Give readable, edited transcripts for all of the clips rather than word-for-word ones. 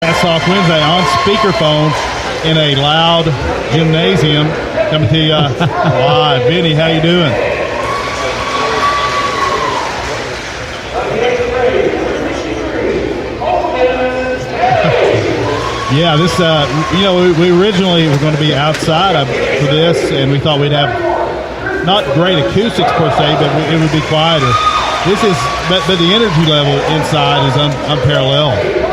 Fast Talk Wednesday on speakerphone in a loud gymnasium. Coming to you live. Vinny, how you doing? Yeah, this, we originally were going to be outside for this, and we thought we'd have not great acoustics per se, but it would be quieter. This is, but the energy level inside is unparalleled.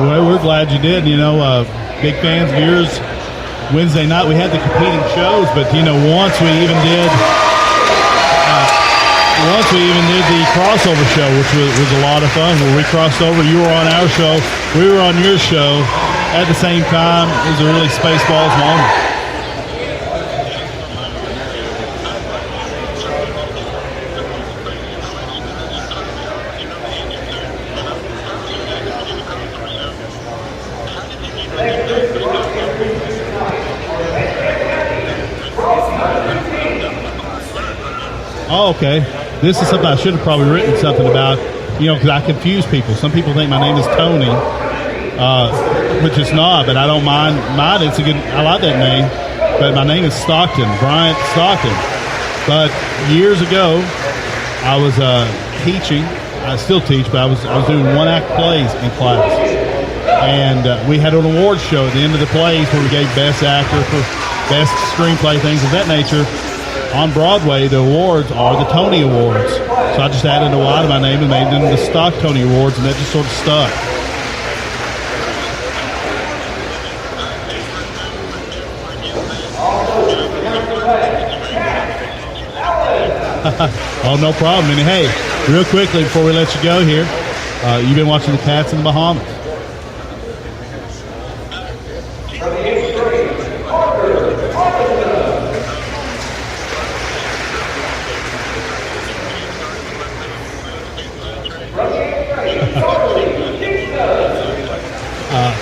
Well, we're glad you did. Big fans of yours. Wednesday night we had the competing shows, but once we even did the crossover show, which was a lot of fun. Where we crossed over, you were on our show, we were on your show at the same time. It was a really Spaceballs moment. Oh, okay. This is something I should have probably written something about, because I confuse people. Some people think my name is Tony, which it's not, but I don't mind. I like that name, but my name is Stockton, Bryant Stockton. But years ago, I was teaching. I still teach, but I was doing one-act plays in class. And we had an awards show at the end of the plays where we gave Best Actor for Best Screenplay, things of that nature. On Broadway, the awards are the Tony Awards. So I just added a Y to my name and made them the Stock Tony Awards, and that just sort of stuck. Oh, no problem. And hey, real quickly before we let you go here, you've been watching the Cats in the Bahamas.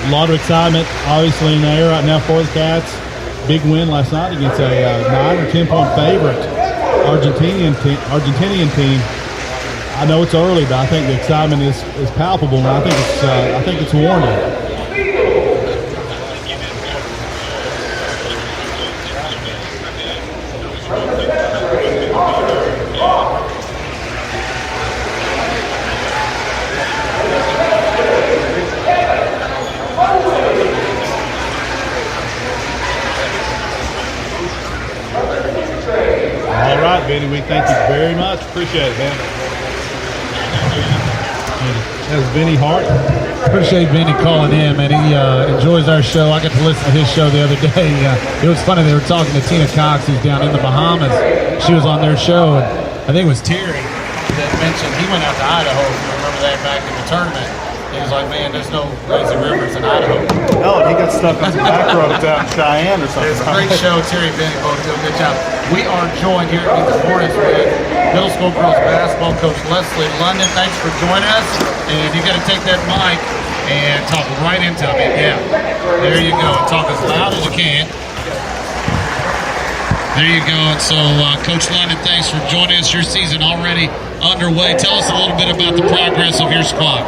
A lot of excitement, obviously, in the air right now for the Cats. Big win last night against a 9 or 10-point favorite Argentinian team. I know it's early, but I think the excitement is palpable, and I think it's warranted. All right, Benny, we thank you very much. Appreciate it, man. That was Benny Hart. Appreciate Benny calling in, man. He enjoys our show. I got to listen to his show the other day. It was funny. They were talking to Tina Cox, who's down in the Bahamas. She was on their show, and I think it was Terry that mentioned he went out to Idaho. If you remember that back in the tournament. He was like, man, there's no lazy rivers in Idaho. No, he got stuck on some back roads out in Cheyenne or something. It's a great show. Terry and Benny both do a good job. We are joined here at the Hornets with middle school girls basketball coach Leslie London. Thanks for joining us. And you got to take that mic and talk right into me. Yeah, there you go. Talk as loud as you can. There you go. And so, Coach London, thanks for joining us. Your season already underway. Tell us a little bit about the progress of your squad.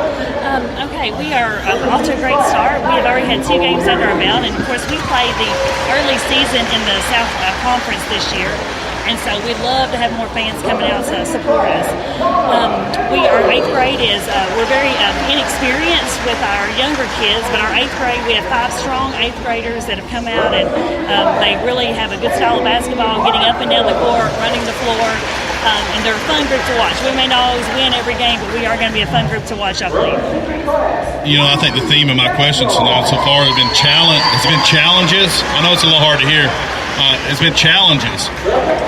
Okay, we are off to a great start. We have already had 2 games under our belt, and of course we played the early season in the South Conference this year, and so we'd love to have more fans coming out to support us. Our 8th grade we're very inexperienced with our younger kids, but our 8th grade, we have 5 strong 8th graders that have come out, and they really have a good style of basketball, getting up and down the court, running the floor. And they're a fun group to watch. We may not always win every game, but we are going to be a fun group to watch, I believe. I think the theme of my questions so far has been challenges. I know it's a little hard to hear. has been challenges.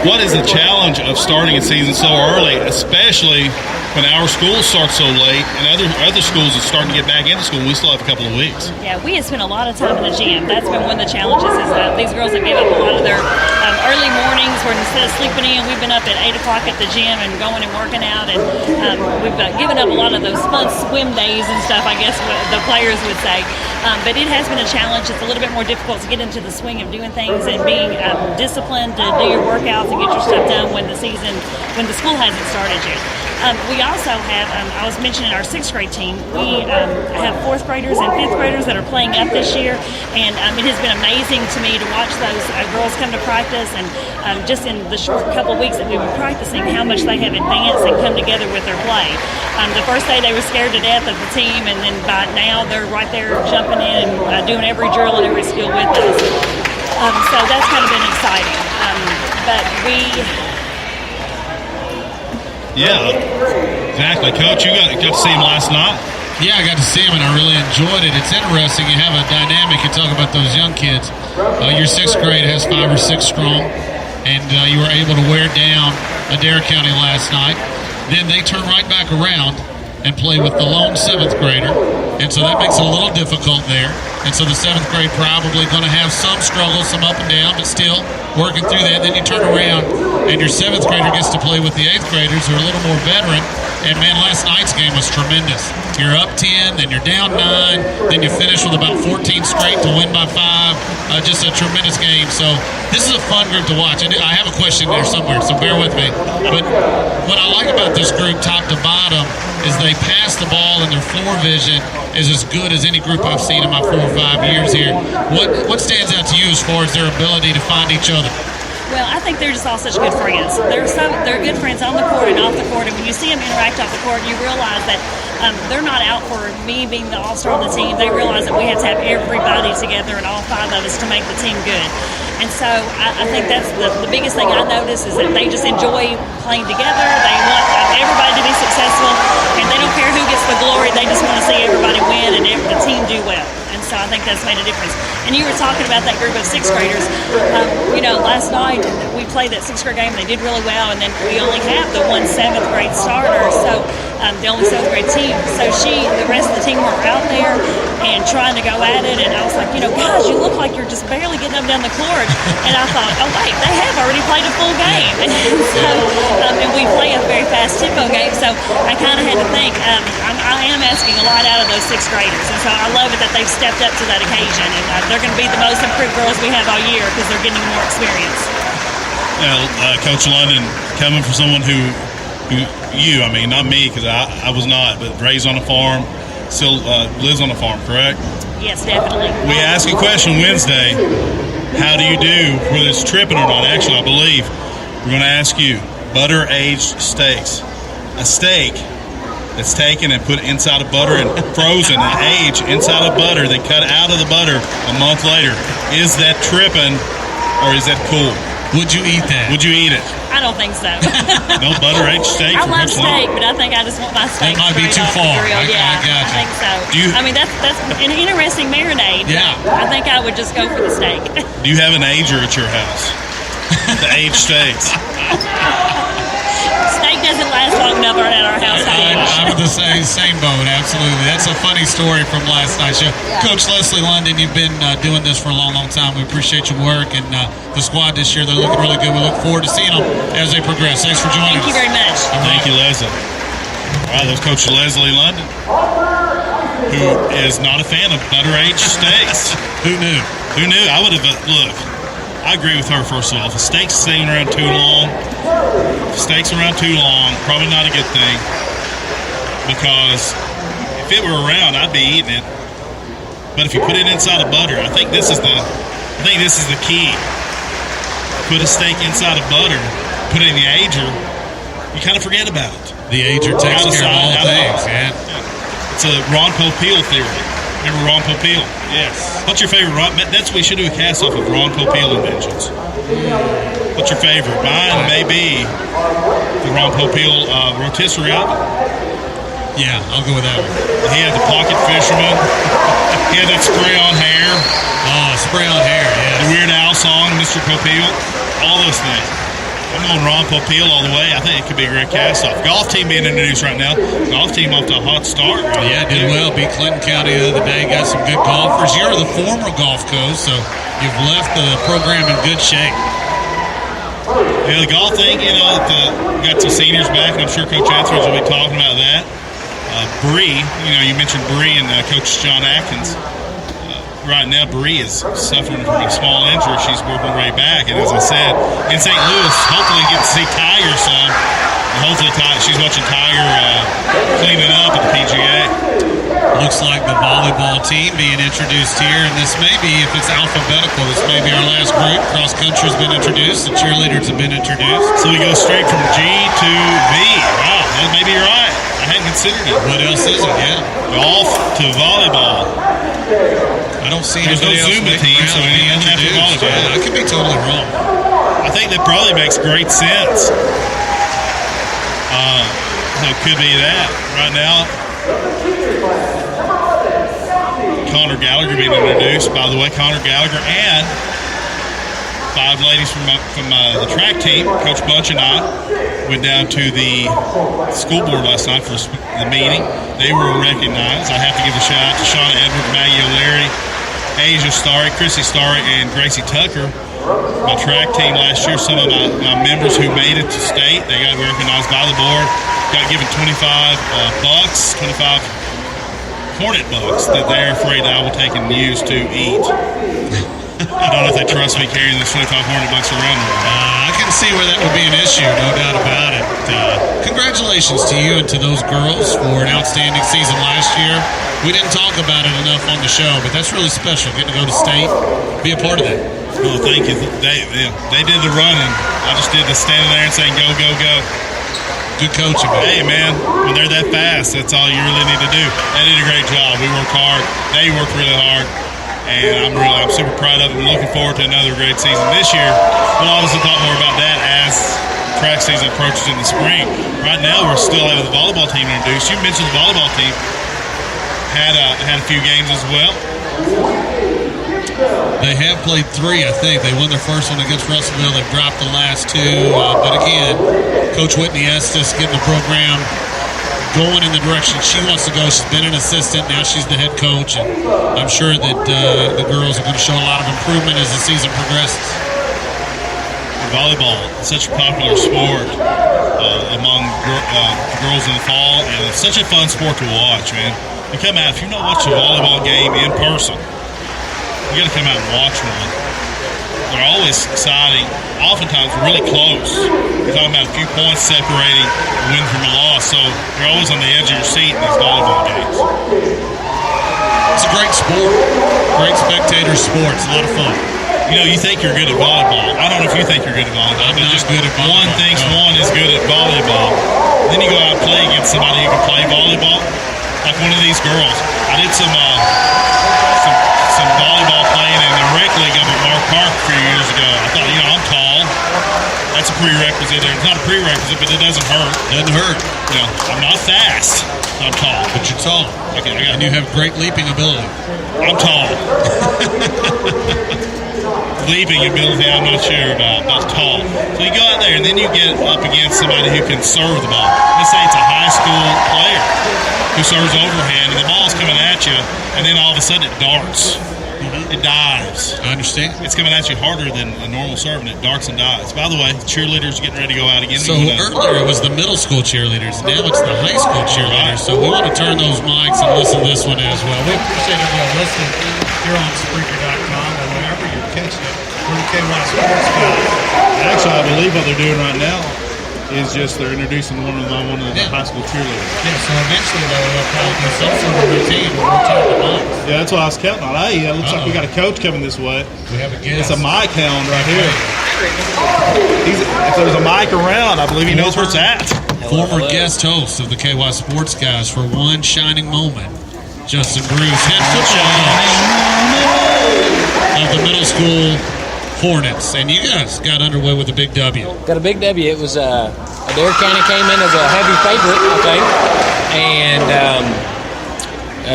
What is the challenge of starting a season so early, especially when our school starts so late and other schools are starting to get back into school? We still have a couple of weeks. Yeah, we have spent a lot of time in the gym. That's been one of the challenges is these girls have given up a lot of their early mornings where instead of sleeping in, we've been up at 8 o'clock at the gym and going and working out. And we've given up a lot of those fun swim days and stuff, I guess the players would say. But it has been a challenge. It's a little bit more difficult to get into the swing of doing things and being disciplined to do your workouts and get your stuff done when the school hasn't started yet. We also have, I was mentioning our 6th grade team. We have 4th graders and 5th graders that are playing up this year, and it has been amazing to me to watch those girls come to practice, and just in the short couple of weeks that we've been practicing, how much they have advanced and come together with their play. The first day they were scared to death of the team, and then by now they're right there jumping in and doing every drill and every skill with us. So that's kind of been exciting. But Yeah, exactly. Coach, you got to see him last night. Yeah, I got to see him, and I really enjoyed it. It's interesting. You have a dynamic. You talk about those young kids. Your 6th grade has 5 or 6 strong, and you were able to wear down Adair County last night. Then they turn right back around and play with the lone 7th grader, and so that makes it a little difficult there. And so the 7th grade probably going to have some struggles, some up and down, but still working through that. Then you turn around, and your 7th grader gets to play with the 8th graders who are a little more veteran. And, man, last night's game was tremendous. You're up 10, then you're down 9, then you finish with about 14 straight to win by 5. Just a tremendous game. So this is a fun group to watch. And I have a question there somewhere, so bear with me. But what I like about this group, top to bottom, is they pass the ball and their floor vision is as good as any group I've seen in my 4 or 5 years here. What stands out to you as far as their ability to find each other? Well, I think they're just all such good friends. They're good friends on the court and off the court. And when you see them interact off the court, you realize that they're not out for me being the all-star on the team. They realize that we have to have everybody together and all 5 of us to make the team good. And so I think that's the biggest thing I notice is that they just enjoy playing together. They want everybody to be successful, and they don't care who gets the glory. They just want to see everybody win and the team do well. And so I think that's made a difference. And you were talking about that group of 6th graders. Last night we played that 6th grade game. They did really well, and then we only have the one 7th grade starter, so the only 7th grade team. So the rest of the team were out there and trying to go at it. And I was like, guys, you look like you're just barely getting up down the court. And I thought, oh wait, they have already played a full game. And so, and we play a very fast tempo game. So I kind of had to think, I am asking a lot out of those 6th graders. And so I love it that they've stepped up to that occasion. And they're going to be the most improved girls we have all year because they're getting more experience. Coach London, coming from someone who not me because I was not, but raised on a farm, still lives on a farm, correct? Yes, definitely. We asked a question Wednesday, how do you do, whether it's tripping or not, actually, I believe. We're going to ask you, butter-aged steaks. A steak that's taken and put inside of butter and frozen and aged inside of butter, then cut out of the butter a month later. Is that tripping or is that cool? Would you eat that? Would you eat it? I don't think so. No butter-aged steak? I love steak, but I think I just want my steak. That might be too far. I got you. I think so. That's an interesting marinade. Yeah. I think I would just go for the steak. Do you have an ager at your house? The aged steaks. Steak doesn't last long enough at our house. I'm in the same boat, absolutely. That's a funny story from last night's show. Yeah. Coach Leslie London, you've been doing this for a long, long time. We appreciate your work, and the squad this year, they're looking really good. We look forward to seeing them as they progress. Thanks for joining us. Thank you very much. Thank you, Leslie. All right, that's Coach Leslie London, who is not a fan of butter-aged steaks. Who knew? Who knew? I would have, look, I agree with her, first of all. If a steak's staying around too long, probably not a good thing. Because if it were around, I'd be eating it. But if you put it inside of butter, I think this is the key. Put a steak inside of butter, put it in the ager, you kind of forget about it. The ager takes care of all things, man. It's a Ron Popeil theory. Remember Ron Popeil? Yes. What's your favorite Ron? We should do a cast off of Ron Popeil inventions. What's your favorite? Mine may be the Ron Popeil rotisserie oven. Yeah, I'll go with that one. He had the pocket fisherman. He had that spray on hair. Oh, spray on hair, yeah. The Weird Al Swan Song, Mr. Popeil, all those things. I'm going Ron Popeil all the way. I think it could be a great cast-off. Golf team being introduced right now. Golf team off to a hot start. Yeah, did well. Beat Clinton County the other day. Got some good golfers. You're the former golf coach, so you've left the program in good shape. Yeah, the golf thing, we got some seniors back, and I'm sure Coach Etheridge will be talking about that. Bree, you mentioned Bree and Coach John Atkins. Right now, Bree is suffering from a small injury. She's working her way back. And as I said, in St. Louis, hopefully get to see Tiger some. And hopefully she's watching Tiger cleaning up at the PGA. Looks like the volleyball team being introduced here. And this may be, if it's alphabetical, this may be our last group. Cross country's been introduced. The cheerleaders have been introduced. So we go straight from G to V. Wow, that may be right. I hadn't considered it. What else is it? Yeah. Golf to volleyball. I don't see there's no anybody Zumba else team, so we need to volleyball. Yeah, I could be totally wrong. I think that probably makes great sense. So it could be that. Right now, Connor Gallagher being introduced. By the way, Connor Gallagher and 5 ladies from the track team. Coach Bunch and I went down to the school board last night for the meeting. They were recognized. I have to give a shout out to Shauna Edwards, Maggie O'Leary, Asia Starry, Chrissy Starry, and Gracie Tucker. My track team last year, some of my members who made it to state, they got recognized by the board, got given 25 Hornet bucks that they're afraid that I will take and use to eat. I don't know if they trust me carrying those 25 Hornet bucks around. I can see where that would be an issue, no doubt about it. Congratulations to you and to those girls for an outstanding season last year. We didn't talk about it enough on the show, but that's really special, getting to go to state, be a part of that. Well, thank you. They did the running. I just did the standing there and saying, go, go, go. Good coaching, man. Hey, man, when they're that fast, that's all you really need to do. They did a great job. We worked hard. They worked really hard. And I'm super proud of them. Looking forward to another great season this year. We'll obviously talk more about that as track season approaches in the spring. Right now, we're still having the volleyball team introduced. You mentioned the volleyball team had a few games as well. They have played 3, I think. They won their first one against Russellville. They've dropped the last 2. But again, Coach Whitney Estes getting the program going in the direction she wants to go. She's been an assistant. Now she's the head coach. And I'm sure that the girls are going to show a lot of improvement as the season progresses. Volleyball is such a popular sport among girls in the fall. And it's such a fun sport to watch, man. You come out, if you've not watched a volleyball game in person, you got to come out and watch one. They're always exciting, oftentimes really close. You're talking about a few points separating a win from a loss, so you're always on the edge of your seat in these volleyball games. It's a great sport, great spectator sport. It's a lot of fun. You think you're good at volleyball. I don't know if you think you're good at volleyball. I'm not just good at volleyball. One thinks one is good at volleyball. Then you go out and play against somebody who can play volleyball, like one of these girls. I did some volleyball playing in the rec league up at Mark Park a few years ago. I thought, I'm tall. That's a prerequisite there. It's not a prerequisite, but it doesn't hurt. Doesn't hurt. I'm not fast, but I'm tall. But you're tall. Okay, and you have great leaping ability. I'm tall. Leaping ability, I'm not sure about, but tall. So you go out there, and then you get up against somebody who can serve the ball. Let's say it's a high school player who serves overhand, and the ball's coming at you, and then all of a sudden it darts. It dives. I understand. It's coming at you harder than a normal serve, and it darts and dives. By the way, cheerleaders are getting ready to go out again. So earlier it was the middle school cheerleaders. Now it's the high school cheerleaders. So we want to turn those mics and listen to this one as well. We appreciate everyone listening here on Spreaker.com or wherever you're catching it. We're the KY Sports Guys. Actually, I believe what they're doing right now is just they're introducing one of the high school cheerleaders. Yeah, so eventually they'll probably do some sort of routine where we'll turn the mics. Yeah, that's what I was counting on. Hey, it looks like we got a coach coming this way. We have a guest. It's a mic hound right here. If there's a mic around, I believe he knows where it's at. Former guest host of the KY Sports Guys for one shining moment, Justin Bruce, head football coach of the middle school Hornets. And you guys got underway with a big W. Got a big W. It was Adair County came in as a heavy favorite, I think, and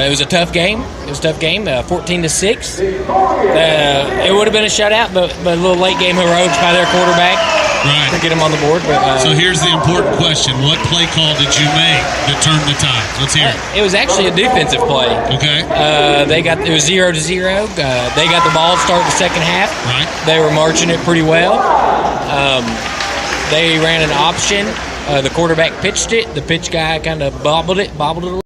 It was a tough game. 14-6. It would have been a shutout, but a little late game heroics by their quarterback to get him on the board. But, so here's the important question. What play call did you make that turned the tide? Let's hear it. It was actually a defensive play. Okay. It was 0-0. They got the ball to start the second half. Right. They were marching it pretty well. They ran an option. The quarterback pitched it. The pitch guy kind of bobbled it a little.